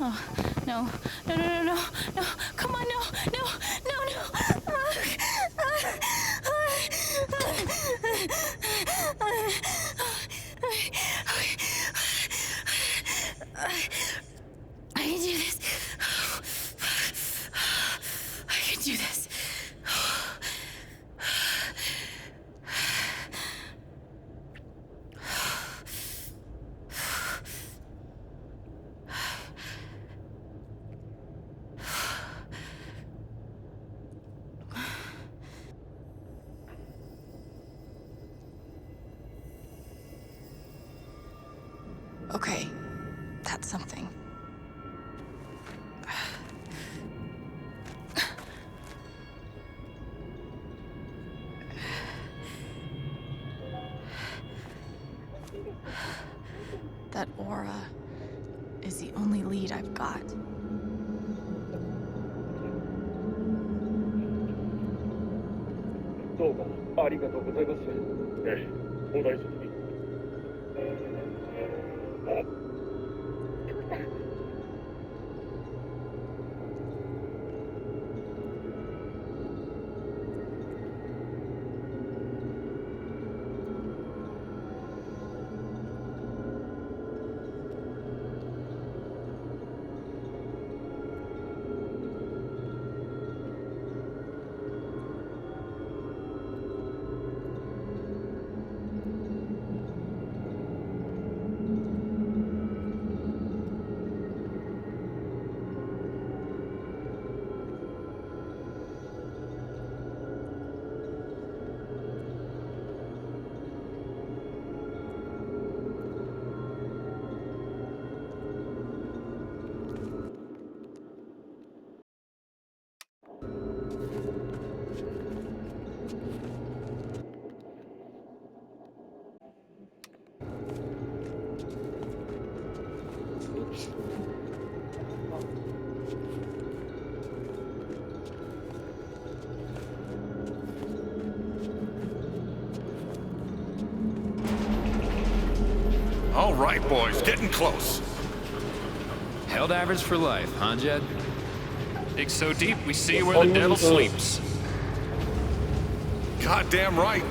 Oh, no. No, no, no, no, no. Come on, no, no, no, no. I can do this. I can do this. Okay, that's something. That aura is the only lead I've got. どうもありがとうございます。ええ、お大事に。All right, boys, getting close. Held average for life, huh, Jed? Dig so deep, we see where the devil sleeps. Goddamn right.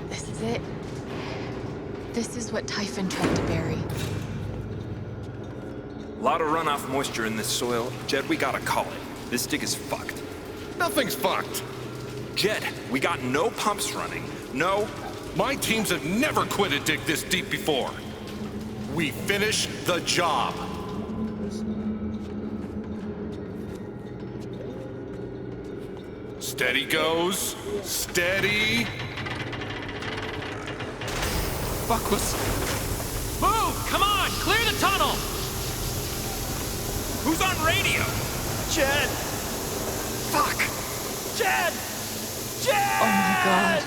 This is it. This is what Typhon tried to bury. A lot of runoff moisture in this soil. Jed, we gotta call it. This dig is fucked. Nothing's fucked. Jed, we got no pumps running. No. My teams have never quit a dig this deep before. We finish the job. Steady goes. Steady. Fuck was... Move! Come on! Clear the tunnel! Who's on radio? Jed! Fuck! Jed! Jed! Oh my god.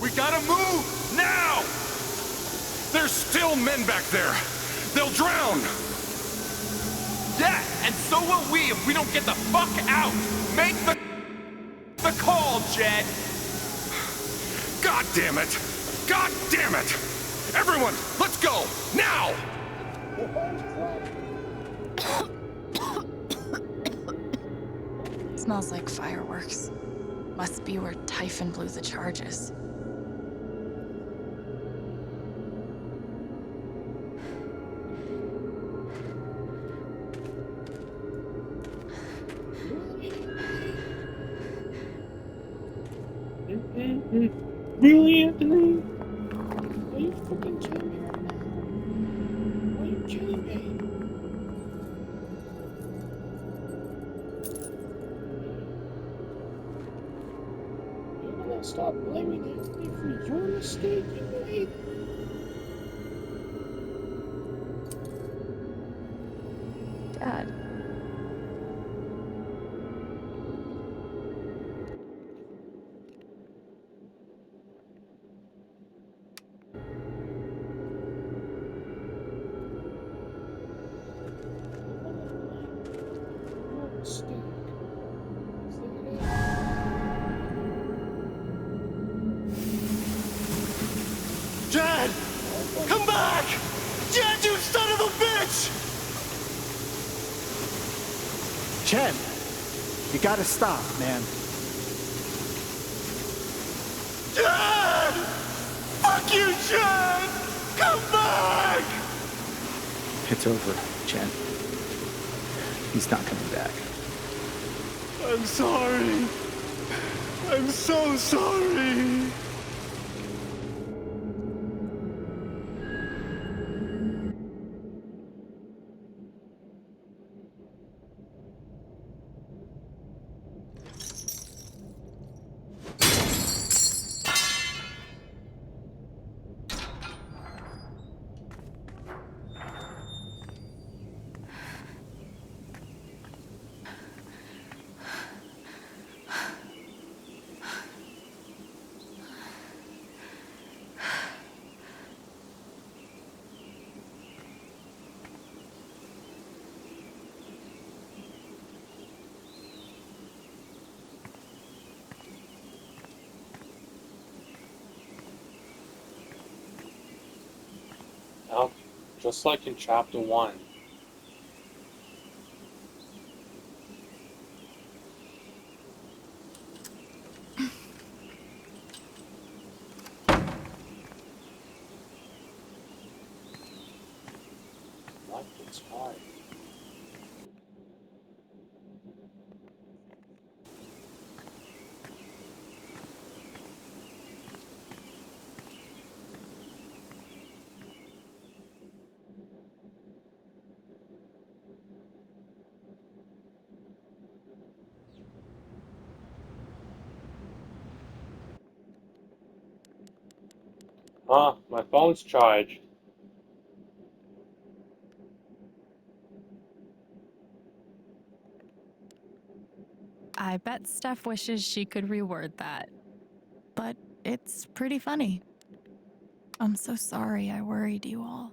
We gotta move now! There's still men back there. They'll drown. Yeah, and so will we if we don't get the fuck out! Make the call, Jed! God damn it! God damn it! Everyone, let's go! Now! Smells like fireworks. Must be where Typhon blew the charges. Really, Anthony? Are you fucking kidding me right now? Are you kidding me? You're gonna stop blaming Anthony for your mistake you made? Dad. Jed! Come back! Chen, you gotta stop, man. Dad! Fuck you, Chen! Come back! It's over, Chen. He's not coming back. I'm sorry. I'm so sorry. Now, just like in Chapter 1. Life gets hard. My phone's charged. I bet Steph wishes she could reword that. But it's pretty funny. I'm so sorry I worried you all.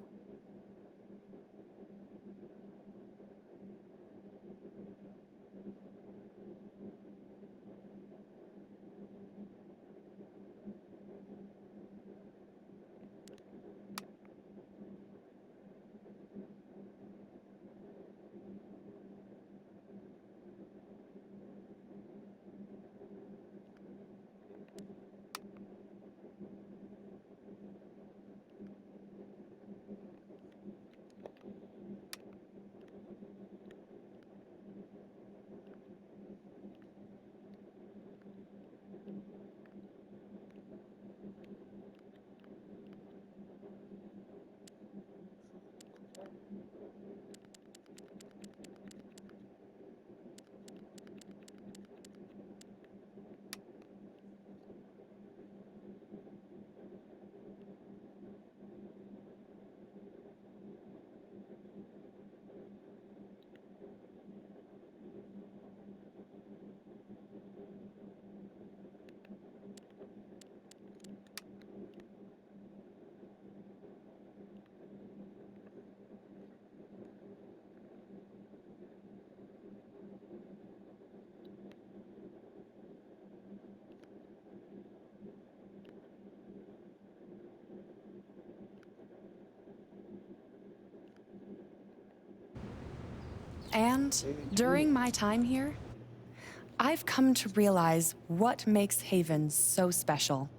And during my time here, I've come to realize what makes Haven so special.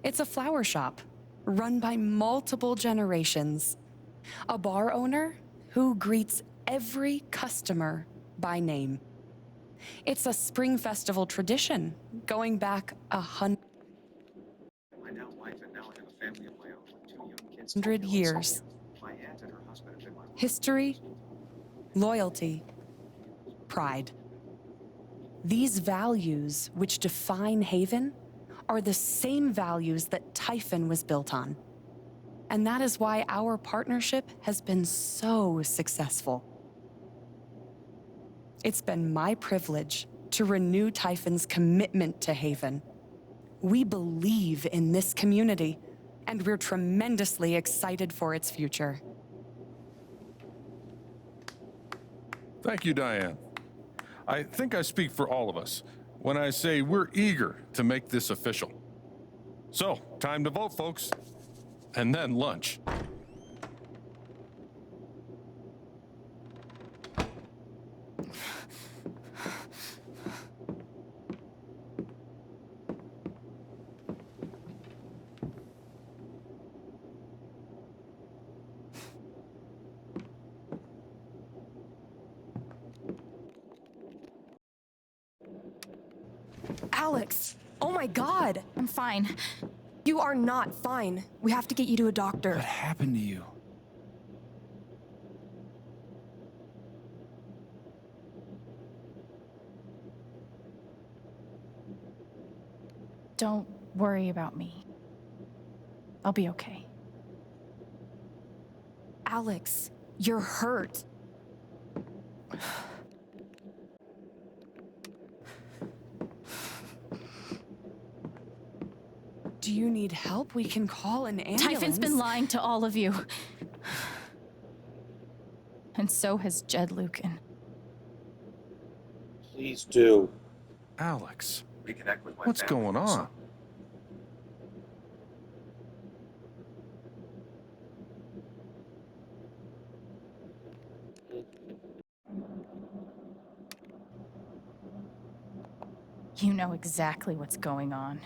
It's a flower shop run by multiple generations, a bar owner who greets every customer by name. It's a spring festival tradition going back 100 years. History, loyalty, pride. These values which define Haven are the same values that Typhon was built on. And that is why our partnership has been so successful. It's been my privilege to renew Typhon's commitment to Haven. We believe in this community, and we're tremendously excited for its future. Thank you, Diane. I think I speak for all of us when I say we're eager to make this official. So, time to vote, folks. And then lunch. Alex! Oh my god! I'm fine. You are not fine. We have to get you to a doctor. What happened to you? Don't worry about me. I'll be okay. Alex, you're hurt. Do you need help? We can call an ambulance. Typhon's been lying to all of you. And so has Jed Lucan. Please do. Alex, Reconnect with my what's family. going on? You know exactly what's going on.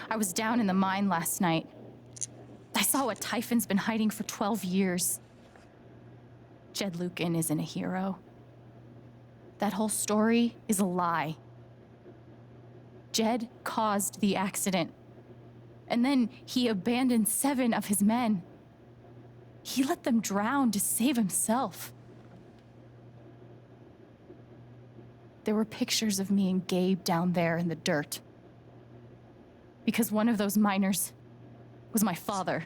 I was down in the mine last night. I saw what Typhon's been hiding for 12 years. Jed Lucan isn't a hero. That whole story is a lie. Jed caused the accident. And then he abandoned 7 of his men. He let them drown to save himself. There were pictures of me and Gabe down there in the dirt. Because one of those miners was my father.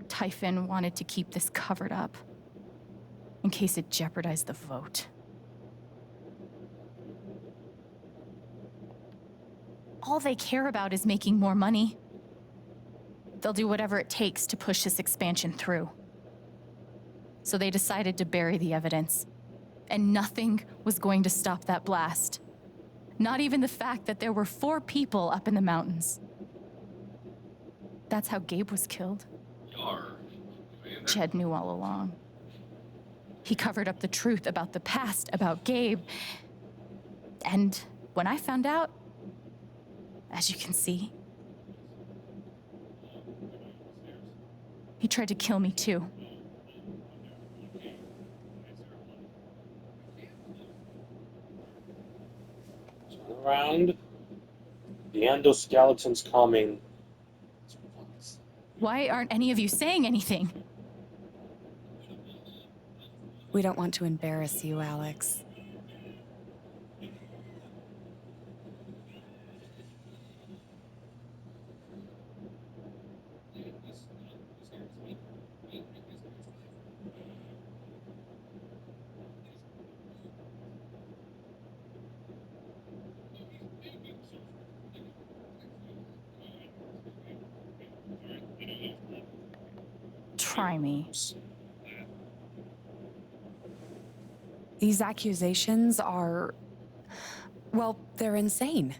Typhon wanted to keep this covered up in case it jeopardized the vote. All they care about is making more money. They'll do whatever it takes to push this expansion through. So they decided to bury the evidence. And nothing was going to stop that blast. Not even the fact that there were 4 people up in the mountains. That's how Gabe was killed. Jed knew all along. He covered up the truth about the past, about Gabe. And when I found out, as you can see, he tried to kill me too. Turn around. The endoskeleton's coming. Why aren't any of you saying anything? We don't want to embarrass you, Alex. Try me. These accusations are, well, they're insane.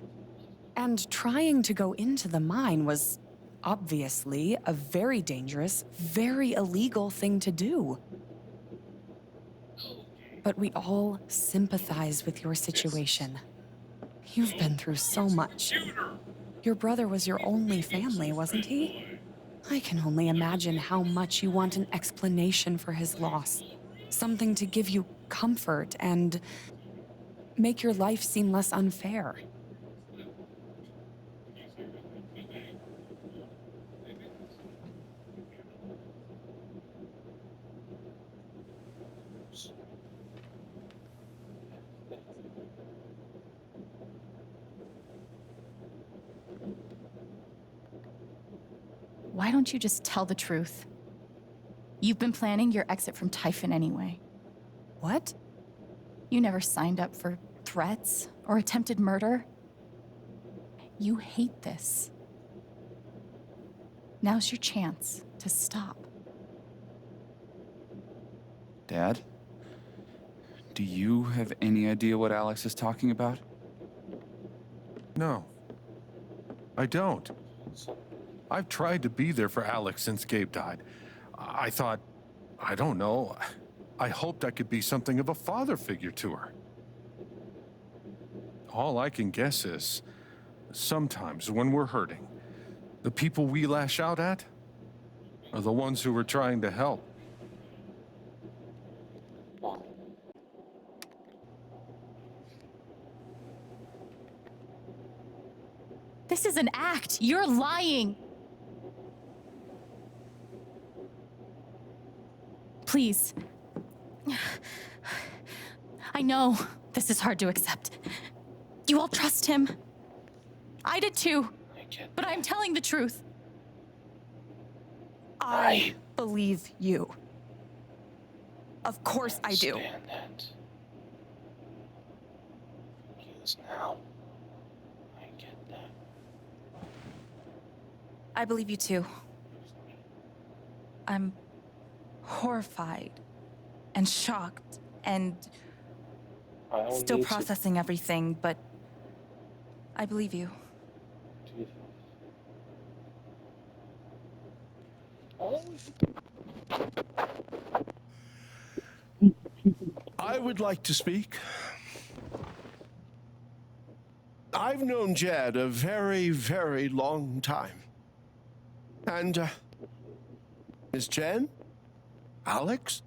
And trying to go into the mine was obviously a very dangerous, very illegal thing to do. But we all sympathize with your situation. You've been through so much. Your brother was your only family, wasn't he? I can only imagine how much you want an explanation for his loss. Something to give you comfort and make your life seem less unfair. Why don't you just tell the truth? You've been planning your exit from Typhon anyway. What? You never signed up for threats or attempted murder. You hate this. Now's your chance to stop. Dad? Do you have any idea what Alex is talking about? No, I don't. I've tried to be there for Alex since Gabe died. I thought, I don't know, I hoped I could be something of a father figure to her. All I can guess is, sometimes when we're hurting, the people we lash out at are the ones who we're trying to help. This is an act. You're lying. Please. I know this is hard to accept. You all trust him. I did too. But I'm telling the truth. I believe you. Of course I do. Understand that. Yes, now. I get that. I believe you too. I'm horrified and shocked and I don't still need to processing everything, but I believe you. do this. I would like to speak. I've known Jed a very, very long time. And, Miss Jen? Alex?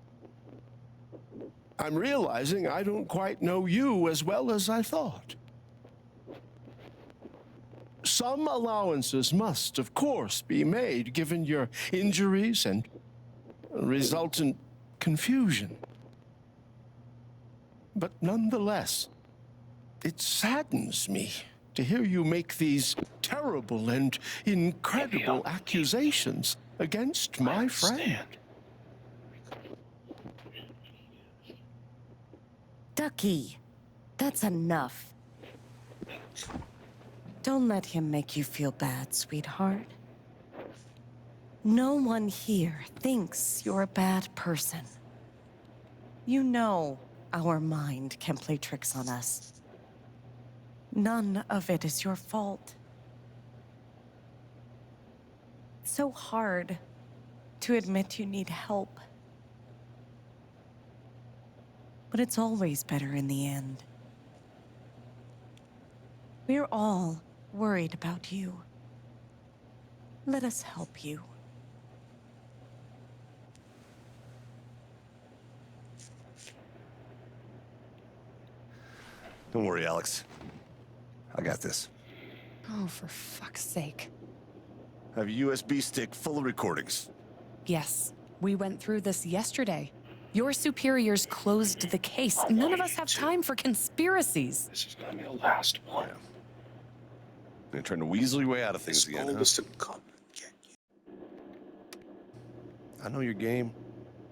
I'm realizing I don't quite know you as well as I thought. Some allowances must, of course, be made given your injuries and resultant confusion. But nonetheless, it saddens me to hear you make these terrible and incredible accusations against my friend. Ducky, that's enough. Don't let him make you feel bad, sweetheart. No one here thinks you're a bad person. You know our mind can play tricks on us. None of it is your fault. It's so hard to admit you need help. But it's always better in the end. We're all worried about you. Let us help you. Don't worry, Alex. I got this. Oh, for fuck's sake. I have a USB stick full of recordings. Yes, we went through this yesterday. Your superiors closed the case. None of us have time for conspiracies. This is gonna be the last one. Yeah. You're trying to weasel your way out of things again, huh? This to come and get I know your game.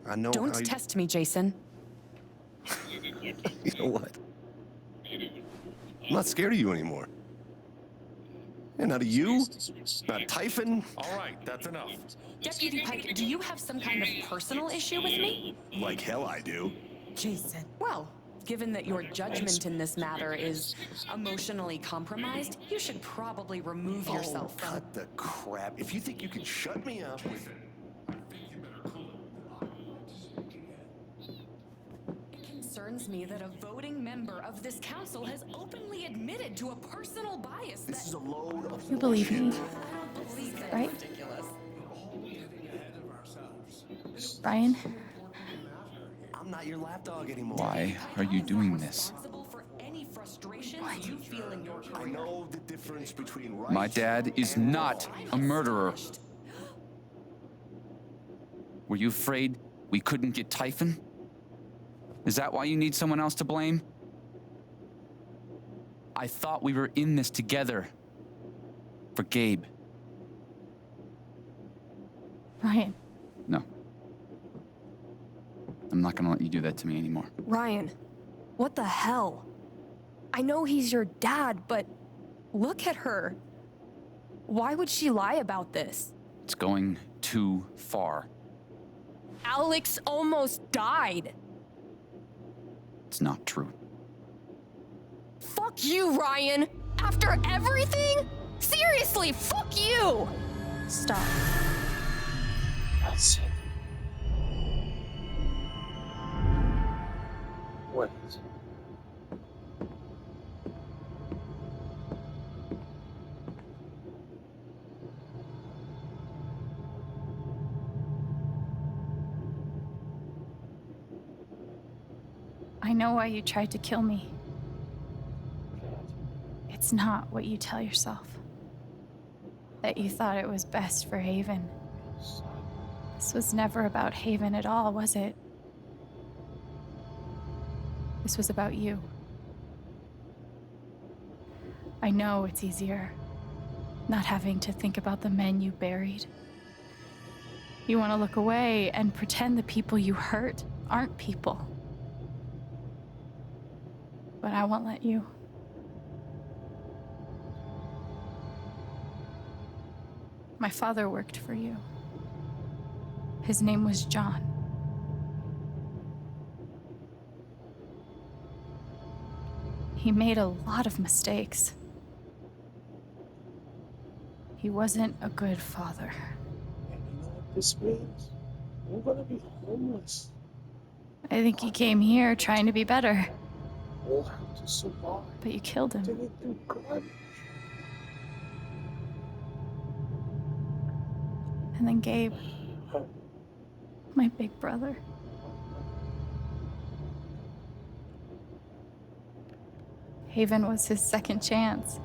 I know Don't how you... test me, Jason. You know what? I'm not scared of you anymore. And not of you, not Typhon. All right, that's enough. Deputy Pike, do you have some kind of personal issue with me? Like hell I do. Jason. Well, given that your judgment in this matter is emotionally compromised, you should probably remove yourself from... Cut the crap. If you think you can shut me up with... It concerns me that a voting member of this council has openly admitted to a personal bias This is a load of... You believe me, I don't believe that. right? Ridiculous. Brian? I'm not your lapdog anymore. Why are you doing this? Responsible for any frustrations you feel in your I career. know the difference between right... My dad is not a murderer. Were you afraid we couldn't get Typhon? Is that why you need someone else to blame? I thought we were in this together. For Gabe. Ryan. No. I'm not gonna let you do that to me anymore. Ryan, what the hell? I know he's your dad, but look at her. Why would she lie about this? It's going too far. Alex almost died. It's not true. Fuck you, Ryan. After everything? Seriously, fuck you! Stop. That's it. Wait. I know why you tried to kill me. It's not what you tell yourself. That you thought it was best for Haven. This was never about Haven at all, was it? This was about you. I know it's easier, not having to think about the men you buried. You want to look away and pretend the people you hurt aren't people. But I won't let you. My father worked for you. His name was John. He made a lot of mistakes. He wasn't a good father. And you know what this means? We're gonna be homeless. I think he came here trying to be better, We'll have to survive. but you killed him. Digging through garbage. And then Gabe, my big brother. Haven was his second chance.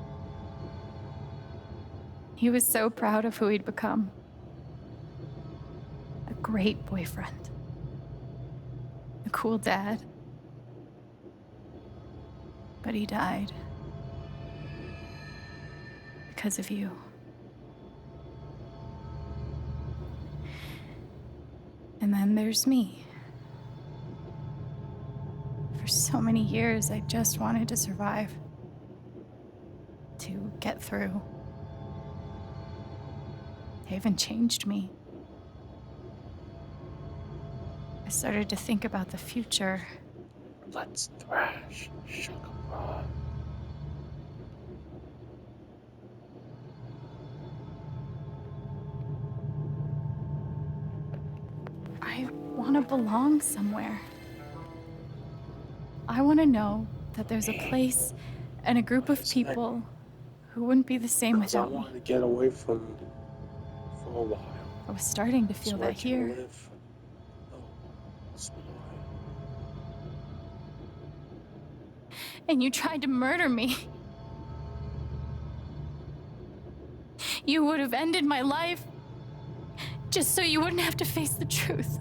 He was so proud of who he'd become. A great boyfriend. A cool dad. But he died. Because of you. And then there's me. For so many years, I just wanted to survive. To get through. Haven changed me. I started to think about the future. Let's thrash, Shaka. I want to belong somewhere. I want to know that there's a place and a group of people who wouldn't be the same Because I without me. wanted to get away from for a while. I was starting to feel So I that can here. live. No, explore. And you tried to murder me. You would have ended my life just so you wouldn't have to face the truth.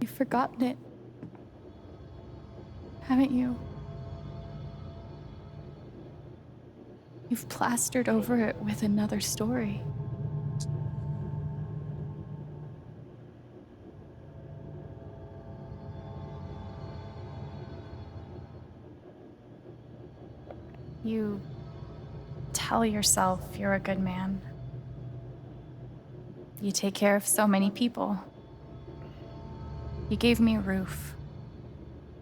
You've forgotten it, haven't you? You've plastered over it with another story. You tell yourself you're a good man. You take care of so many people. You gave me a roof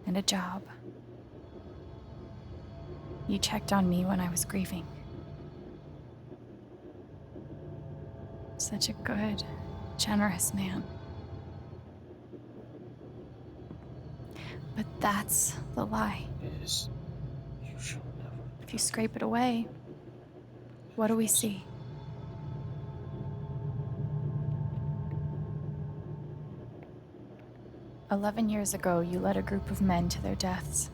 and a job. You checked on me when I was grieving. Such a good, generous man. But that's the lie. Is you shall never. If you scrape it away, what do we see? "11 years ago, you led a group of men to their deaths.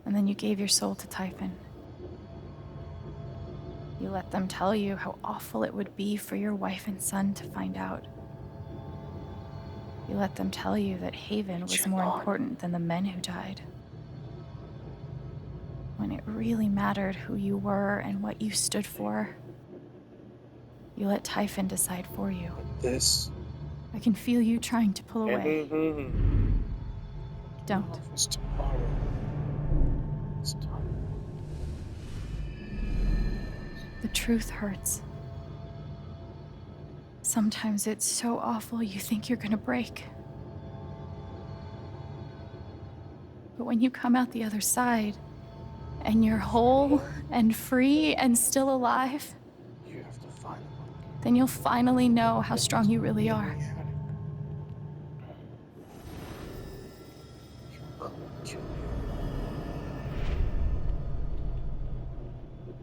And then you gave your soul to Typhon. You let them tell you how awful it would be for your wife and son to find out. You let them tell you that Haven was more important than the men who died. When it really mattered who you were and what you stood for, you let Typhon decide for you. This. I can feel you trying to pull away. Don't. It's tomorrow. It's time. The truth hurts. Sometimes it's so awful you think you're gonna break. But when you come out the other side, and you're whole and free and still alive, You have to find them. then you'll finally know how strong you really are.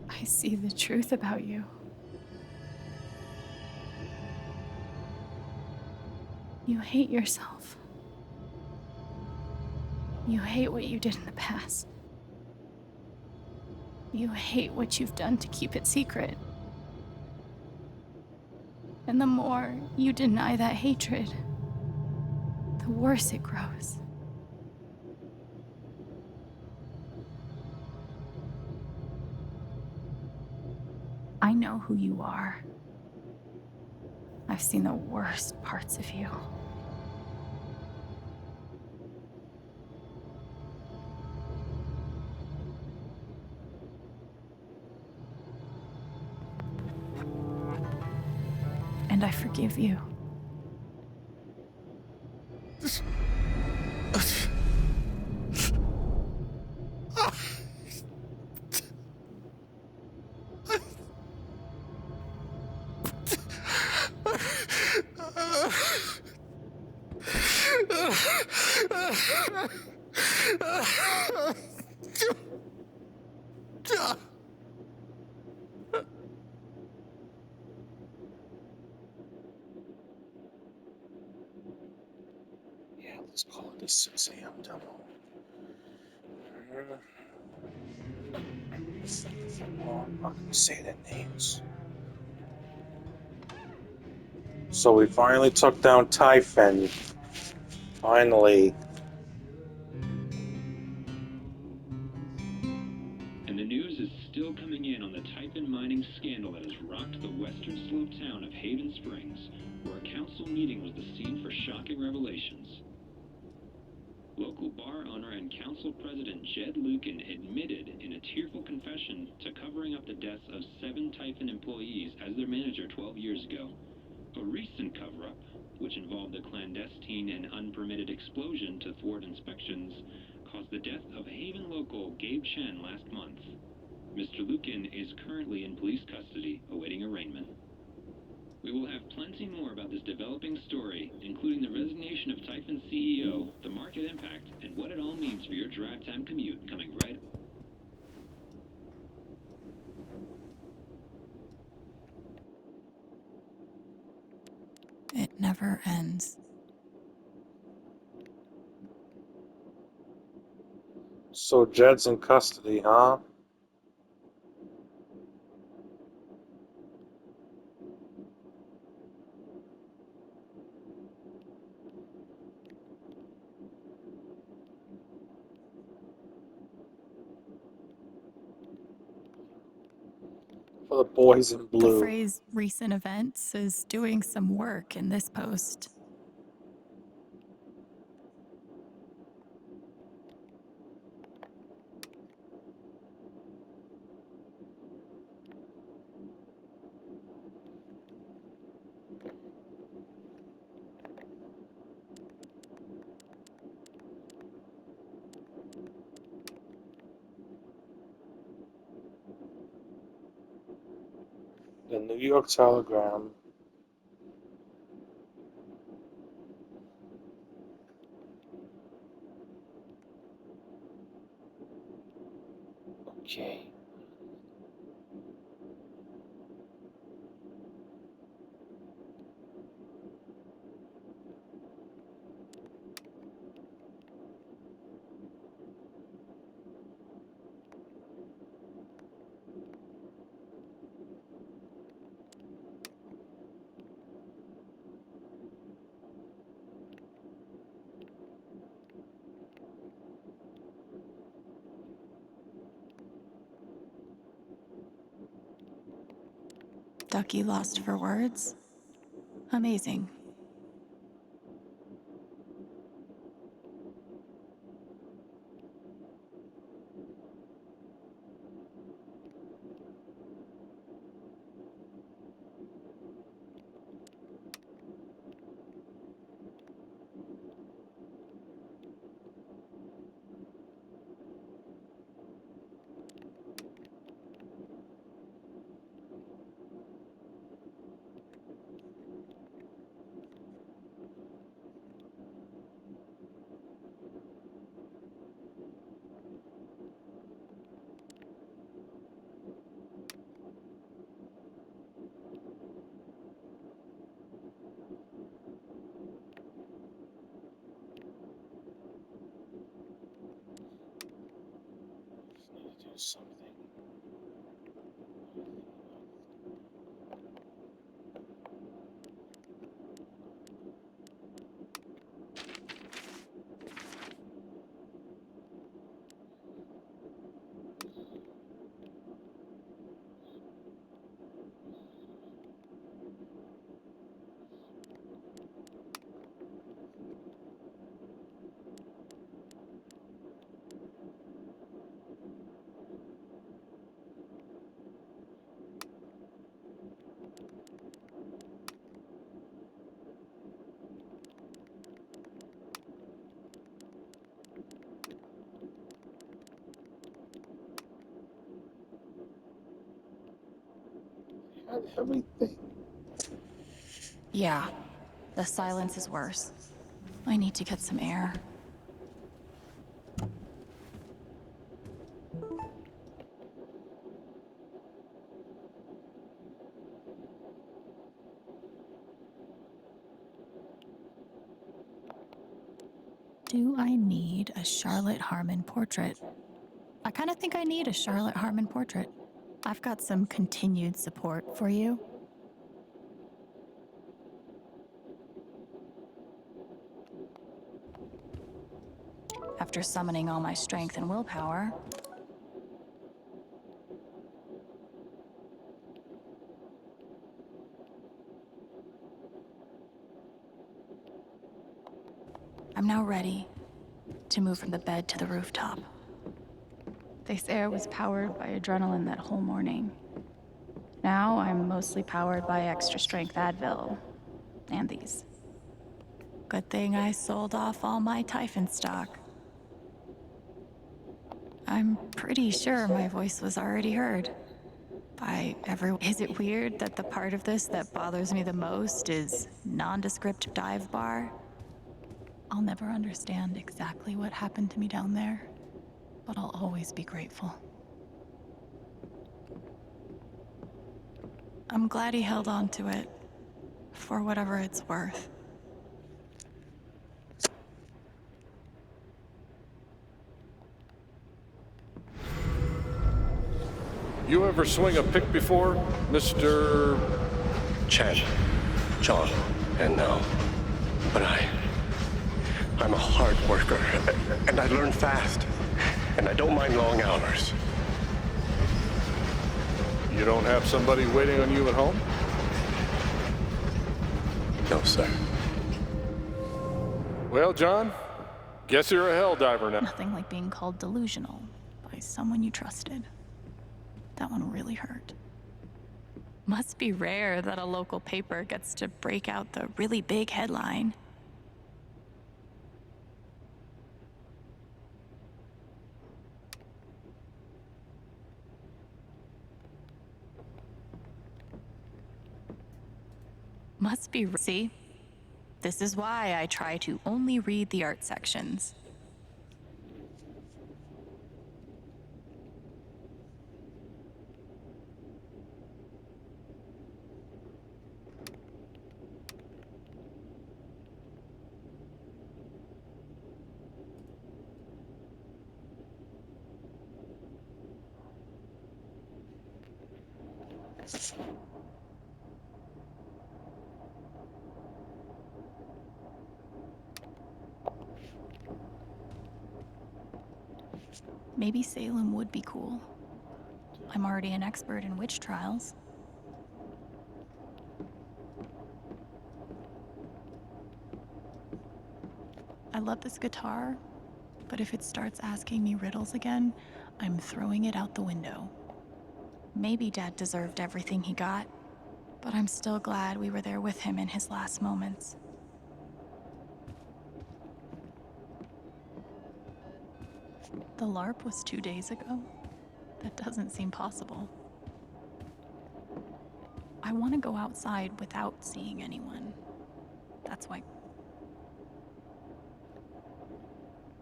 I see the truth about you. You hate yourself. You hate what you did in the past. You hate what you've done to keep it secret. And the more you deny that hatred, the worse it grows. I know who you are. I've seen the worst parts of you. And I forgive you. Yeah, let's call it the 6 a.m. demo. I'm not gonna say their names. So we finally took down Typhon. Finally. And the news is still coming in on the Typhon mining scandal that has rocked the western slope town of Haven Springs, where a council meeting was the scene for shocking revelations. Local bar owner and council president Jed Lucan admitted in a tearful confession to covering up the deaths of 7 Typhon employees as their manager 12 years ago. A recent cover-up, which involved a clandestine and unpermitted explosion to thwart inspections, caused the death of Haven local Gabe Chen last month. Mr. Lucan is currently in police custody, awaiting arraignment. We will have plenty more about this developing story, including the resignation of Typhon's CEO, the market impact, and what it all means for your drive time commute, coming right. It never ends. So Jed's in custody, huh? For the boys in The blue. phrase recent events is doing some work in this post. The New York Telegram. Okay. Ducky lost for words? Amazing. something. Had everything. Yeah, the silence is worse. I need to get some air. Do I need a Charlotte Harmon portrait? I kind of think I need a Charlotte Harmon portrait. I've got some continued support for you. After summoning all my strength and willpower, I'm now ready to move from the bed to the rooftop. This air was powered by adrenaline that whole morning. Now I'm mostly powered by extra strength Advil and these. Good thing I sold off all my Typhon stock. I'm pretty sure my voice was already heard by everyone. Is it weird that the part of this that bothers me the most is nondescript dive bar? I'll never understand exactly what happened to me down there, but I'll always be grateful. I'm glad he held on to it, for whatever it's worth. You ever swing a pick before, Mr. Chen, John, and now. But I'm a hard worker, and I learn fast, and I don't mind long hours. You don't have somebody waiting on you at home? No, sir. Well, John, guess you're a hell diver now. Nothing like being called delusional by someone you trusted. That one really hurt. Must be rare that a local paper gets to break out the really big headline. Must be. See? This is why I try to only read the art sections. Maybe Salem would be cool. I'm already an expert in witch trials. I love this guitar, but if it starts asking me riddles again, I'm throwing it out the window. Maybe Dad deserved everything he got, but I'm still glad we were there with him in his last moments. The LARP was 2 days ago? That doesn't seem possible. I want to go outside without seeing anyone. That's why.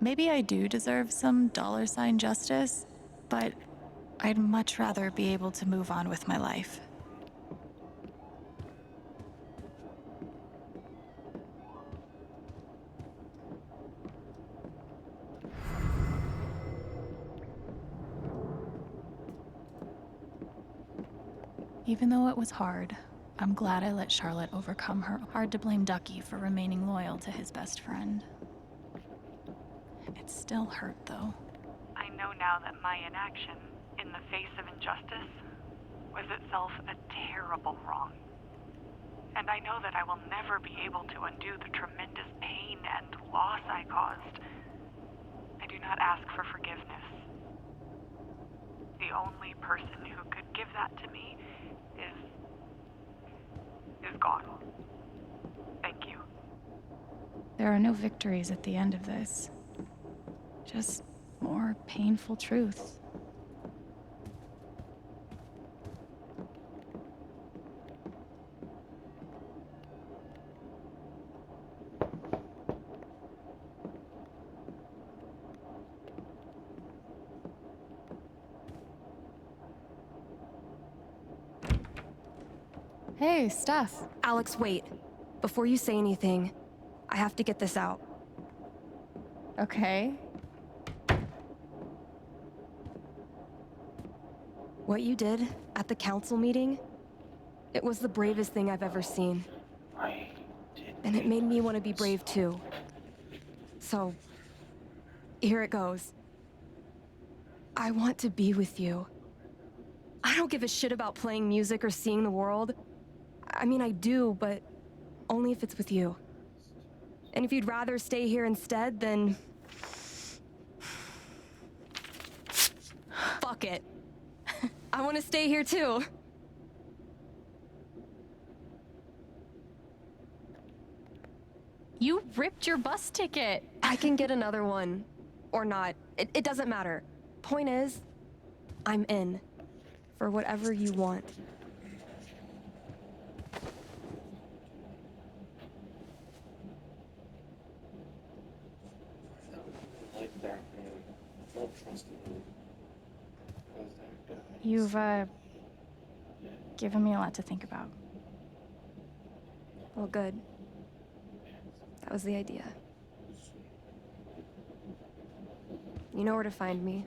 Maybe I do deserve some $ justice, but I'd much rather be able to move on with my life. Even though it was hard, I'm glad I let Charlotte overcome her. Hard to blame Ducky for remaining loyal to his best friend. It still hurt, though. I know now that my inaction, in the face of injustice, was itself a terrible wrong. And I know that I will never be able to undo the tremendous pain and loss I caused. I do not ask for forgiveness. The only person who could give that to me is gone. Thank you. There are no victories at the end of this. Just more painful truths. Hey, Steph. Alex, wait. Before you say anything, I have to get this out. Okay. What you did at the council meeting, it was the bravest thing I've ever seen. And it made me want to be brave too. So, here it goes. I want to be with you. I don't give a shit about playing music or seeing the world. I mean, I do, but only if it's with you. And if you'd rather stay here instead, then... fuck it. I want to stay here too. You ripped your bus ticket. I can get another one. Or not. It doesn't matter. Point is, I'm in. For whatever you want. You've, given me a lot to think about. Well, good. That was the idea. You know where to find me.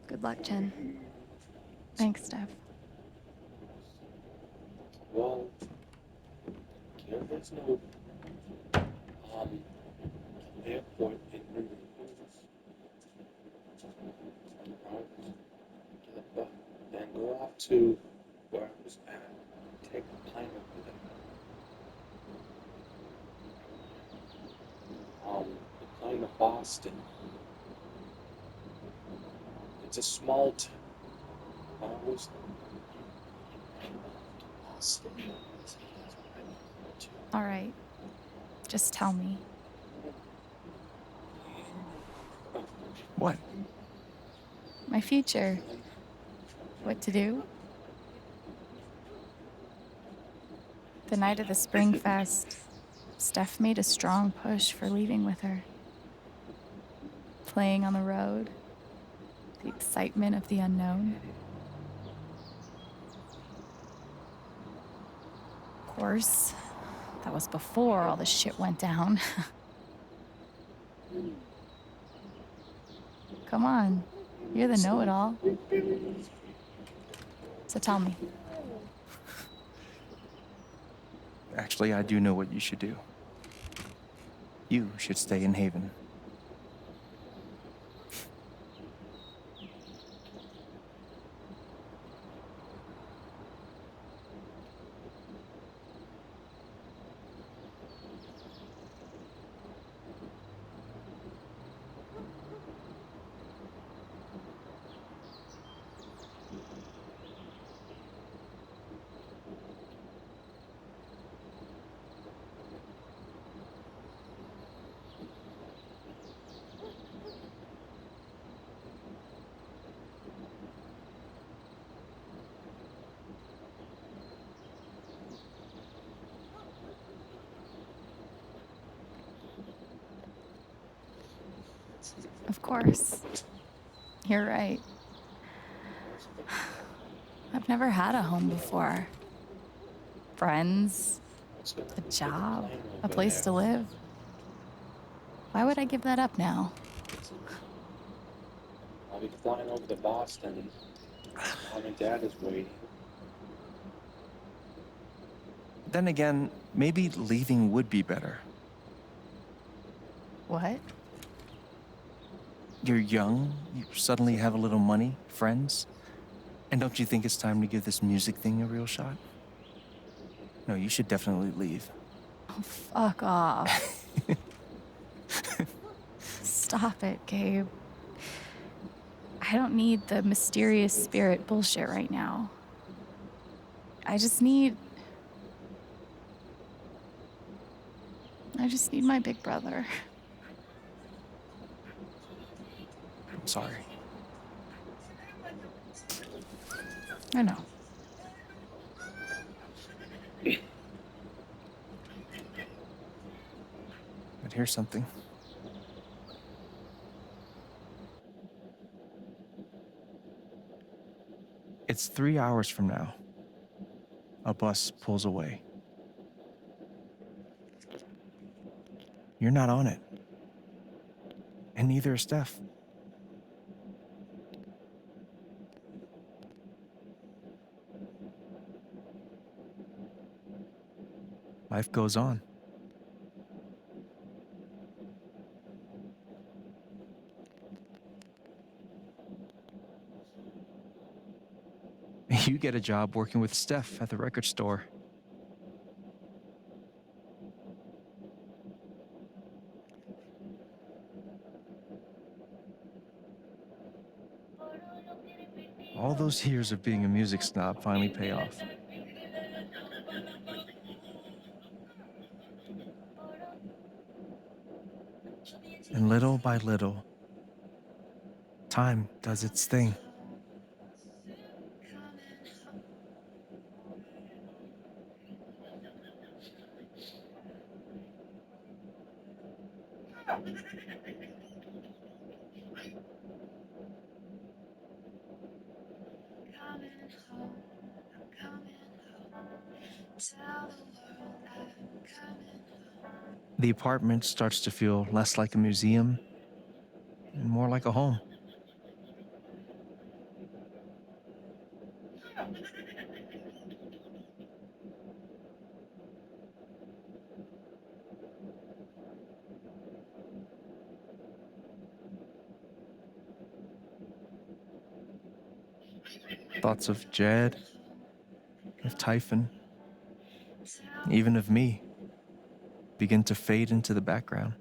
Good luck, Chen. Thanks, Steph. Well, there's no airport in New then go off to where I was at, take the plane over there. The plane to Boston. It's a small town. I was Boston. All right. Just tell me. What? My future. What to do? The night of the Spring Fest, Steph made a strong push for leaving with her. Playing on the road, the excitement of the unknown. Of course, that was before all the shit went down. Come on, you're the know-it-all. So tell me. Actually, I do know what you should do. You should stay in Haven. Of course. You're right. I've never had a home before. Friends, a job, a place to live. Why would I give that up now? I'll be flying over to Boston. Mom and Dad is waiting. Then again, maybe leaving would be better. What? You're young, you suddenly have a little money, friends, and don't you think it's time to give this music thing a real shot? No, you should definitely leave. Oh, fuck off. Stop it, Gabe. I don't need the mysterious spirit bullshit right now. I just need my big brother. I'm sorry. I know. But here's something. It's 3 hours from now. A bus pulls away. You're not on it. And neither is Steph. Life goes on. You get a job working with Steph at the record store. All those years of being a music snob finally pay off. And little by little, time does its thing. The apartment starts to feel less like a museum and more like a home. Thoughts of Jed, of Typhon, even of me, begin to fade into the background.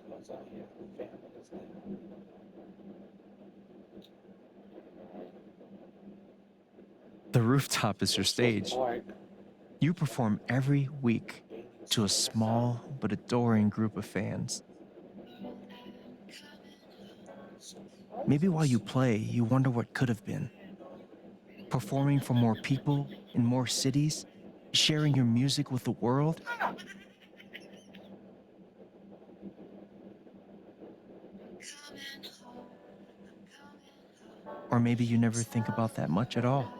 Because I have families now. The rooftop is your stage. You perform every week to a small but adoring group of fans. Maybe while you play, you wonder what could have been. Performing for more people in more cities, sharing your music with the world. Or maybe you never think about that much at all.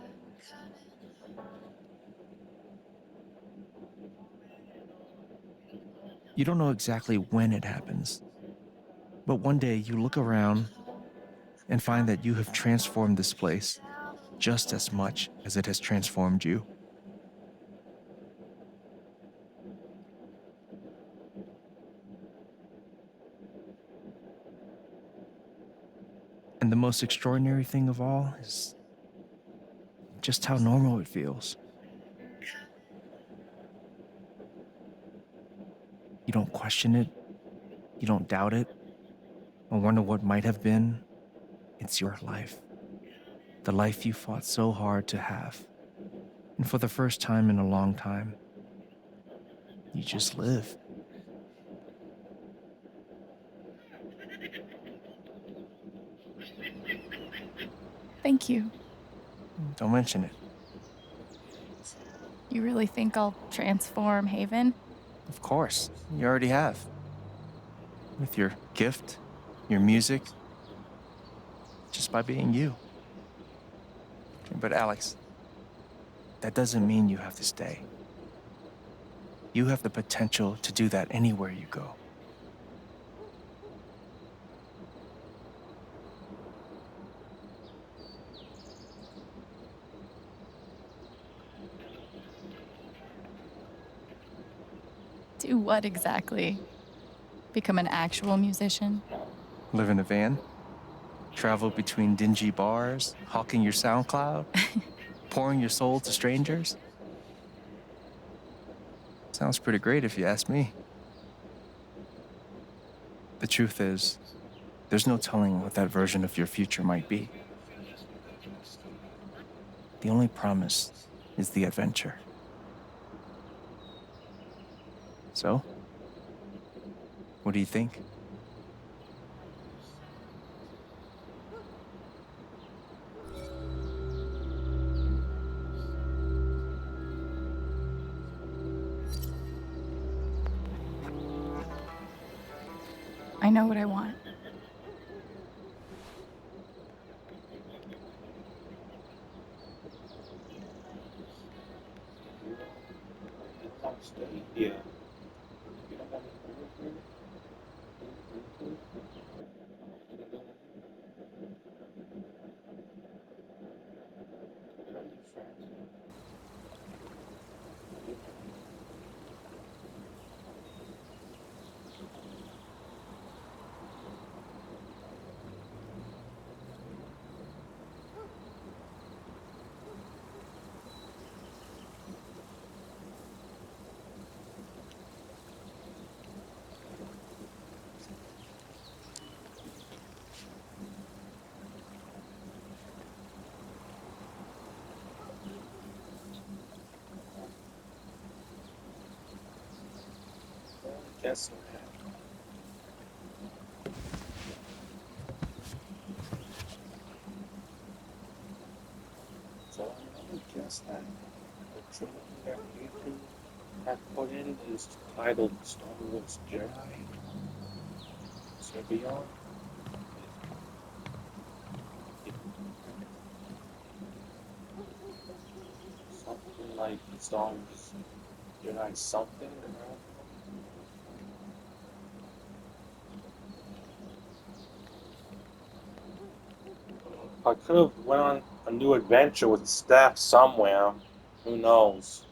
You don't know exactly when it happens, but one day you look around and find that you have transformed this place just as much as it has transformed you. And the most extraordinary thing of all is just how normal it feels. You don't question it, you don't doubt it, or wonder what might have been. It's your life. The life you fought so hard to have. And for the first time in a long time, you just live. Thank you. Don't mention it. You really think I'll transform Haven? Of course, you already have. With your gift, your music, just by being you. But Alex, that doesn't mean you have to stay. You have the potential to do that anywhere you go. Do what exactly? Become an actual musician? Live in a van, travel between dingy bars, hawking your SoundCloud, pouring your soul to strangers. Sounds pretty great if you ask me. The truth is, there's no telling what that version of your future might be. The only promise is the adventure. So, what do you think? I know what I want. Stay here. Guess so I guess that the trailer that Nathan had put in is titled Star Wars Jedi. So beyond something like Star Wars Jedi something. I could have went on a new adventure with Steph somewhere. Who knows?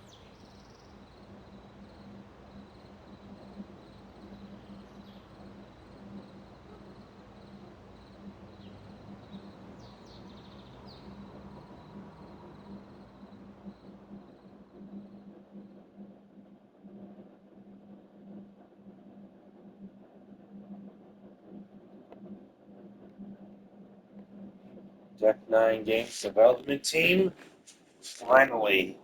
Deck 9 Games development team. Finally.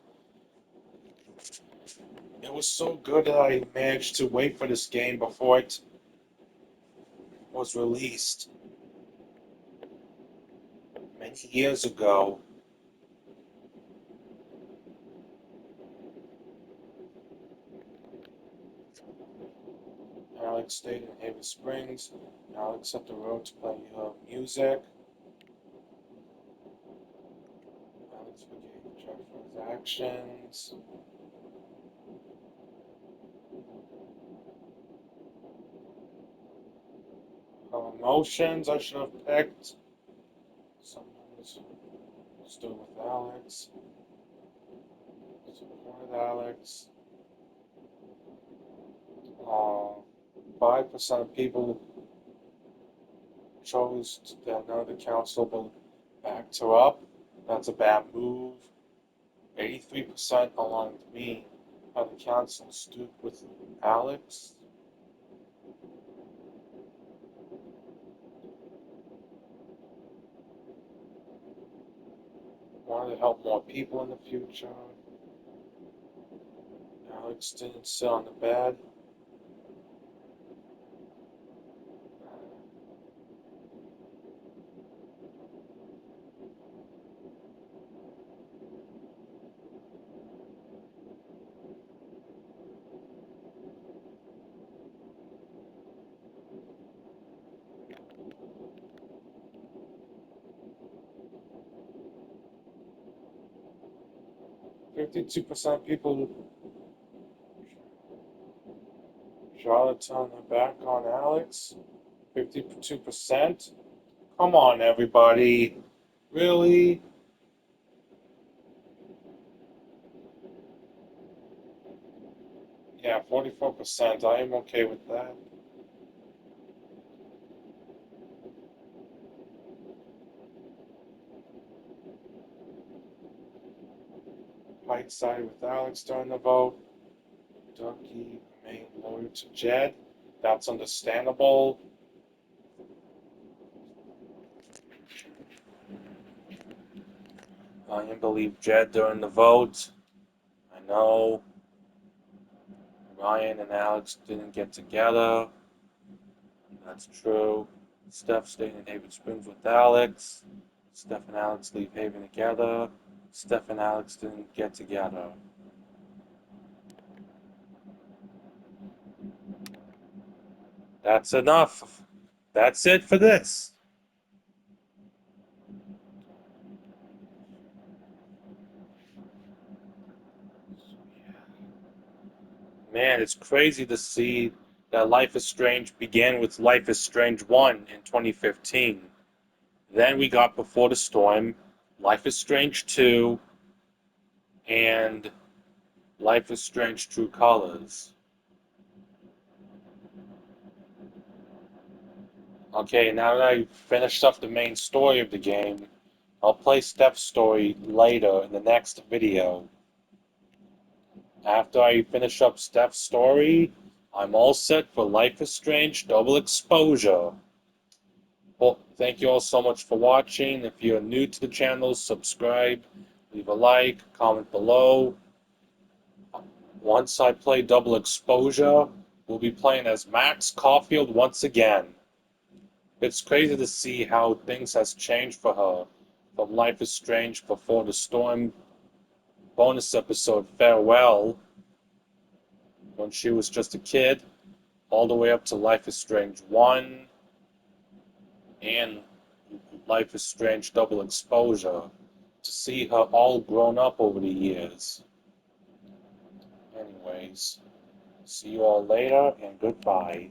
It was so good that I managed to wait for this game before it was released many years ago. Alex stayed in Haven Springs. Alex up the road to play her music. Alex forgave check transactions. Her emotions I should have picked. Someone's stood with Alex. Supported Alex. 5% of people chose that none of the council will backed her up. That's a bad move. 83% along with me how the council stood with Alex. wanted to help more people in the future. Alex didn't sit on the bed. "52% of people Charlotte turned their back on Alex. 52%? Come on, everybody. Really? Yeah, 44%. I am okay with that. Pike sided with Alex during the vote. Ducky remained loyal to Jed. That's understandable. I didn't believe Jed during the vote. I know Ryan and Alex didn't get together. That's true. Steph stayed in Haven Springs with Alex. Steph and Alex leave Haven together. Steph and Alex didn't get together. That's enough. That's it for this. Man, it's crazy to see that Life is Strange began with Life is Strange 1 in 2015. Then we got Before the Storm, Life is Strange 2, and Life is Strange True Colors. Okay, now that I finished up the main story of the game, I'll play Steph's story later in the next video. After I finish up Steph's story, I'm all set for Life is Strange Double Exposure. Well, thank you all so much for watching. If you're new to the channel, subscribe, leave a like, comment below. Once I play Double Exposure, we'll be playing as Max Caulfield once again. It's crazy to see how things has changed for her. From Life is Strange Before the Storm bonus episode Farewell, when she was just a kid, all the way up to Life is Strange 1 and Life is Strange Double Exposure, to see her all grown up over the years. Anyways, see you all later and goodbye.